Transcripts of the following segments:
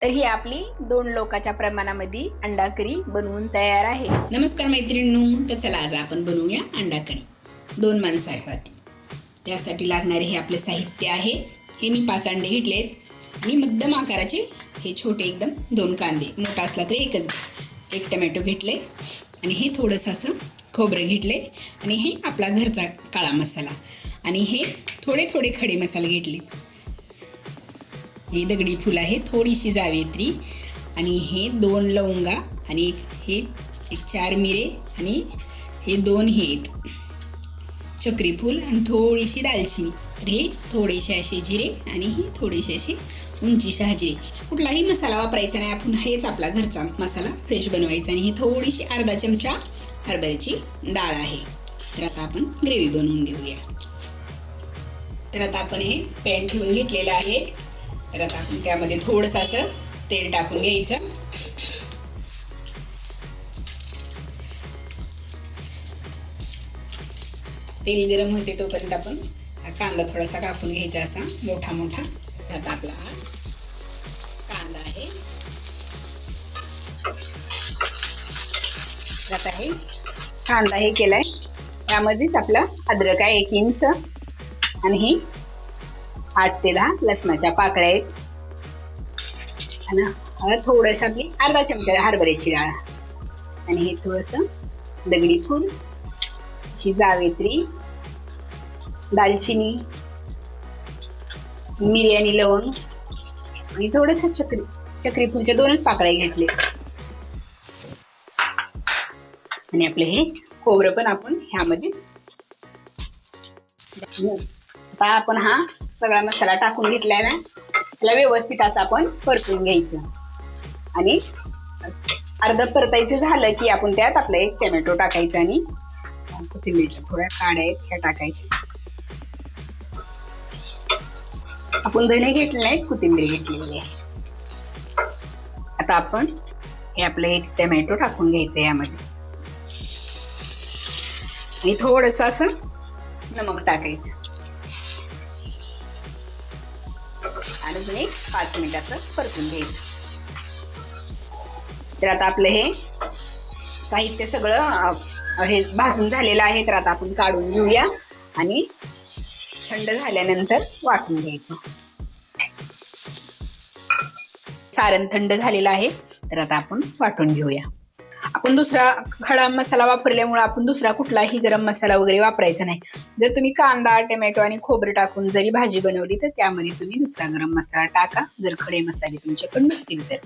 तर ही आपली 2 लोकाच्या प्रमाणामध्ये अंडा करी बनवून तयार आहे। नमस्कार मैत्रिणींनो, तर चला आज आपण बनवूया अंडा कढी 2 माणसांसाठी। त्यासाठी लागणारे हे आपले साहित्य आहे। हे मी 5 अंडे घेतलेत आणि मध्यम आकाराचे हे छोटे एकदम 2 कांदे, मोठा असला तर एकच, 1 टोमॅटो घेतले आणि हे थोडंसं असं खोबरं घेतले आणि हे आपला घरचा काळा मसाला आणि हे थोडे थोडे खडे मसाले घेतले। हे दगडी फूल आहे, थोडीशी जावेत्री आणि हे 2 लवंगा आणि हे 4 मिरे आणि हे 2 चक्री फूल आणि थोडीशी दालचिनी। तर हे थोडेसे असे जिरे आणि हे थोडेसे असे उंची शहाजिरे। कुठलाही मसाला वापरायचा नाही, आपण हेच आपला घरचा मसाला फ्रेश बनवायचा। आणि ही थोडीशी अर्धा चमचा हरभऱ्याची डाळ आहे। तर आता आपण ग्रेव्ही बनवून घेऊया। तर आता आपण हे पॅन ठेवून घेतलेलं आहे। तर आता आपण त्यामध्ये थोडंसं असं तेल टाकून घ्यायचं। तेल गरम होते तोपर्यंत आपण कांदा थोडासा कापून घ्यायचा असा मोठा मोठा। आता आपला हा कांदा आहे। आता हे कांदा हे केलाय, त्यामध्येच आपला अद्रक आहे 1 इंच आणि हे 8 ते 10 लसणाच्या पाकळ्या आहेत आणि थोडंसं आपली अर्धा चमचा हरभऱ्याची डाळ आणि हे थोडंसं दगडी फूल, जावेत्री, दालचिनी, मिरी आणि लवंग आणि थोडंसं चक्री फूलच्या 2च पाकळ्या घेतले आणि आपले हे खोबरं पण आपण ह्यामध्ये। आता आपण हा सगळा मसाला टाकून घेतलाय ना, त्याला व्यवस्थित असं आपण परतून घ्यायचं आणि अर्ध परतायचं झालं की आपण त्यात आपलं 1 टोमॅटो टाकायचं आणि कोथिंबीरच्या थोड्या काड्या आहेत ह्या टाकायच्या। आपण धणे घेतले नाहीत, कोथिंबीर घेतलेली आहे। आता आपण हे आपलं 1 टोमॅटो टाकून घ्यायचं यामध्ये आणि थोडंसं असं नमक टाकायचं आणि तुम्ही 5 मिनिटाचं परतून घ्यायचं। तर आता आपलं हे साहित्य सगळं हे भाजून झालेलं आहे। तर आता आपण काढून घेऊया आणि थंड झाल्यानंतर वाटून घ्यायचं। सारण थंड झालेलं आहे, तर आता आपण वाटून घेऊया। आपण दुसरा खडा मसाला वापरल्यामुळे आपण दुसरा कुठलाही गरम मसाला वगैरे वापरायचा नाही। जर तुम्ही कांदा, टोमॅटो आणि खोबरं टाकून जरी भाजी बनवली तर त्यामध्ये तुम्ही दुसरा गरम मसाला टाका, जर खडे मसाले तुमच्याकडे नसतील तर।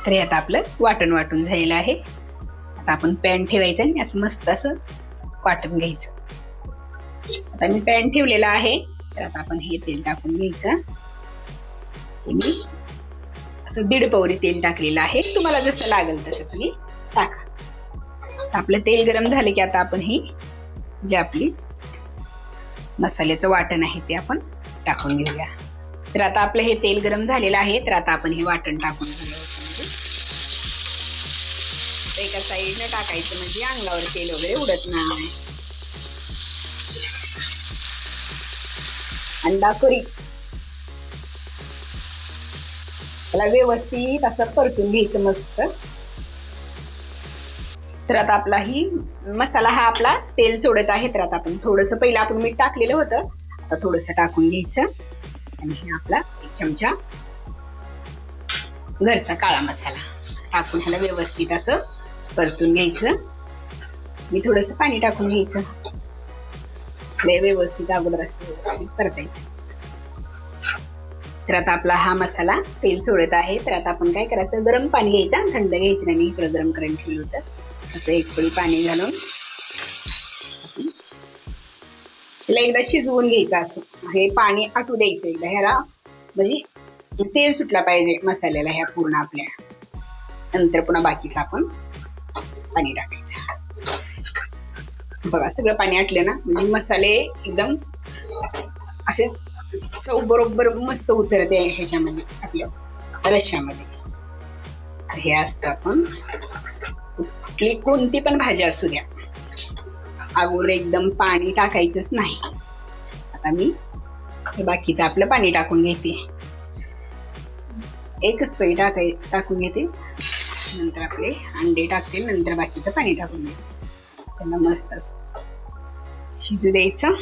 हे आता आपलं वाटून झालेलं आहे। आता आपण पॅन ठेवायचं आणि असं मस्त असं वाटून घ्यायचं। आता मी पॅन ठेवलेला आहे, तर आता आपण हे तेल टाकून घ्यायचं। मी असं 1.5 पवरी तेल टाकलेलं आहे, तुम्हाला जसं लागेल तसं तुम्ही टाका। आपलं तेल गरम झाले की आता आपण हे जे आपली मसाल्याचं वाटण आहे ते आपण टाकून घेऊया। तर आता आपलं हे तेल गरम झालेलं आहे, तर आता आपण हे वाटण टाकून घेऊया। एका साईडनं टाकायचं म्हणजे अंगावर तेल वगैरे उडत नाही। अंडा करी त्याला व्यवस्थित असं परतून घ्यायचं मस्त। तर आता आपला ही मसाला हा आपला तेल सोडत आहे, तर आता आपण थोडंसं पहिलं आपण मीठ टाकलेलं होतं, आता थोडंसं टाकून घ्यायचं आणि हे आपला 1 चमचा घरचा काळा मसाला टाकून ह्याला व्यवस्थित असं परतून घ्यायचं। मी थोडंसं पाणी टाकून घ्यायचं, व्यवस्थित अगोदर असं व्यवस्थित परतायचं। तर आता आपला हा मसाला तेल सोडत आहे, तर आता आपण काय करायचं, गरम पाणी घ्यायचं, थंड घ्यायचं नाही, मी इकडं गरम करायला ठेवलं होतं। असं 1 पळी पाणी घालून त्याला एकदा शिजवून घ्यायचं। असं हे पाणी आटू द्यायचं एकदा ह्याला, म्हणजे तेल सुटला पाहिजे मसाल्याला ह्या पूर्ण आपल्या। नंतर पुन्हा बाकीचं आपण पाणी टाकायचं। बघा सगळं पाणी आटलं ना, म्हणजे मसाले एकदम असे चव बरोबर मस्त उतरते ह्याच्यामध्ये आपल्या रश्श्यामध्ये। हे असतं आपण कोणती पण भाजी असू द्या, अगोदर एकदम पाणी टाकायचंच नाही। आता मी बाकीचं आपलं पाणी टाकून घेते। एकच पळी टाकून घेते, नंतर आपले अंडे टाकते, नंतर बाकीचं पाणी टाकून घेते. त्यांना मस्त असं शिजू द्यायचं.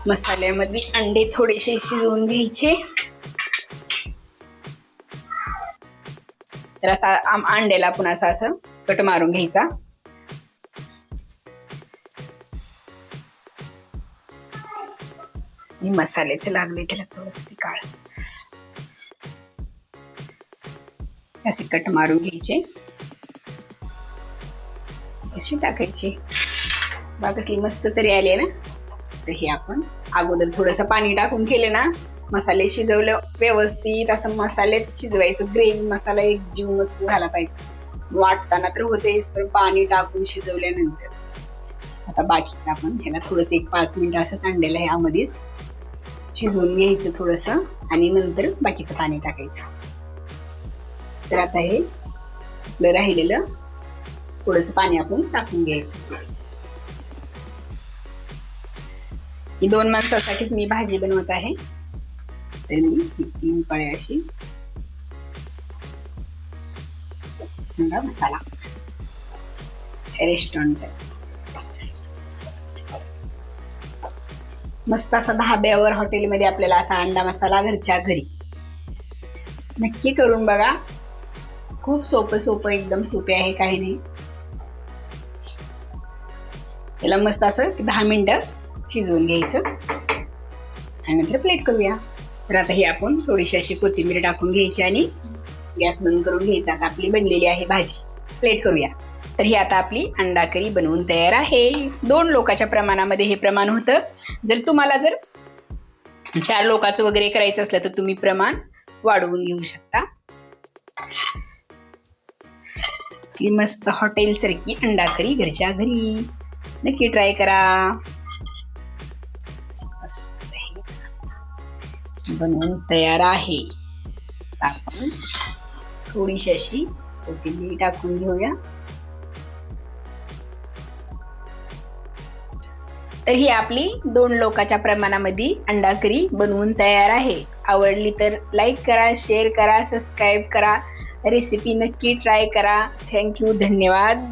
मसाल्यामध्ये अंडे थोडेसे शिजवून घ्यायचे. तर असा अंड्याला आपण असं कट मारून घ्यायचा. मसाल्याचे लागले त्याला थोडस काळ असे कट मारून घ्यायचे, अशी टाकायची. बघा कसली मस्त तरी आली ना. तर हे आपण अगोदर थोडस पाणी टाकून केले ना, मसाले शिजवलं व्यवस्थित असं मसाल्यात शिजवायचं. ग्रेव्ही मसाला एक जीव मस्त झाला पाहिजे. वाटताना तर होतेच, पण पाणी टाकून शिजवल्यानंतर. आता बाकीचं आपण ह्याला थोडस 1-5 मिनिटं असं अंड्याला ह्यामध्येच शिजवून घ्यायचं थोडस, आणि नंतर बाकीचं पाणी टाकायचं. तर आता हे आपलं राहिलेलं थोडस पाणी आपण टाकून घ्यायचं. ही 2 माणसासाठीच मी भाजी बनवत आहे. तर मी 3 पळ्या अशी मसाला रेस्टॉरंट मस्त असा धाब्यावर हॉटेलमध्ये आपल्याला असा अंडा मसाला घरच्या घरी नक्की करून बघा. खूप सोपं एकदम सोपे आहे, काही नाही. त्याला मस्त असं 10 मिनिटं शिजवून घ्यायचं आणि नंतर प्लेट करूया. तर आता ही आपण थोडीशी अशी कोथिंबीर टाकून घ्यायची आणि गॅस बंद करून घ्यायचा. आता आपली बनलेली आहे भाजी, प्लेट करूया. तर ही आता आपली अंडा करी बनवून तयार आहे. 2 लोकांच्या प्रमाणामध्ये हे प्रमाण होतं. जर तुम्हाला 4 लोकांचं वगैरे करायचं असलं तर तुम्ही प्रमाण वाढवून घेऊ शकता. ही मस्त हॉटेल सारखी अंडा करी घरच्या घरी नक्की ट्राय करा. बनवून तयार आहे. आपण थोडीशी अशी कोथिंबीर टाकून घेऊया. तर ही आपली 2 लोकांच्या प्रमाणामध्ये अंडा करी बनवून तयार आहे. आवडली तर लाईक करा, शेअर करा, सबस्क्राईब करा. रेसिपी नक्की ट्राय करा. थँक्यू, धन्यवाद.